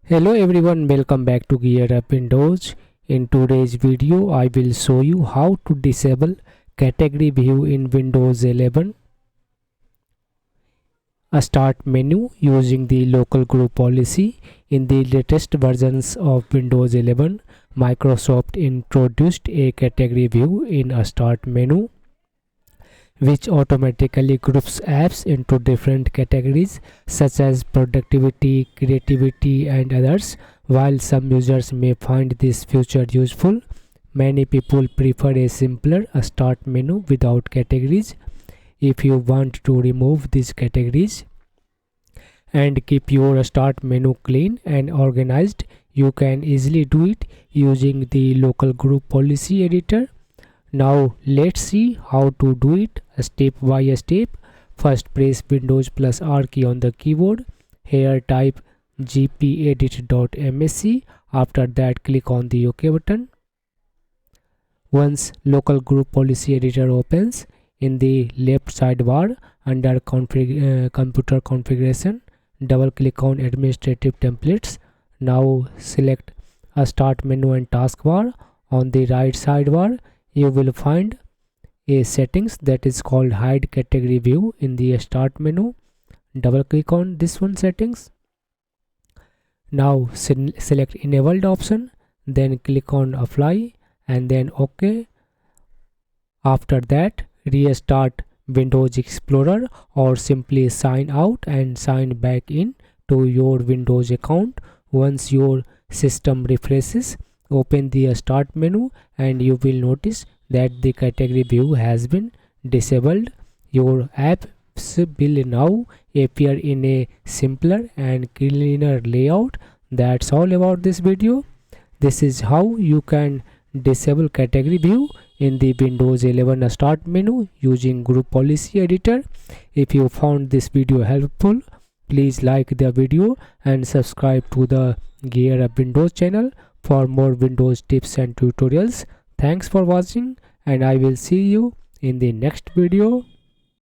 Hello everyone, welcome back to GearUpWindows. In today's video, I will show you how to disable category view in Windows 11. A start menu using the local group policy. In the latest versions of Windows 11, Microsoft introduced a category view in a start menu, which automatically groups apps into different categories such as productivity, creativity, and others. While some users may find this feature useful, many people prefer a simpler start menu without categories. If you want to remove these categories and keep your start menu clean and organized, you can easily do it using the local group policy editor. Now let's see how to do it step by step. First, press Windows plus R key on the keyboard. Here type gpedit.msc. After that, click on the OK button. Once local group policy editor opens, in the left sidebar under computer configuration, double click on administrative templates. Now select a start menu and taskbar. On the right sidebar, you will find a settings that is called hide category view in the start menu. Double click on this one settings. Now select enabled option, then click on apply and then OK. After that, restart Windows Explorer or simply sign out and sign back in to your Windows account. Once your system refreshes, open the start menu and you will notice that the category view has been disabled. Your apps will now appear in a simpler and cleaner layout. That's all about this video. This is how you can disable category view in the Windows 11 start menu using group policy editor. If you found this video helpful, please like the video and subscribe to the GearUpWindows channel for more Windows tips and tutorials. Thanks for watching and I will see you in the next video.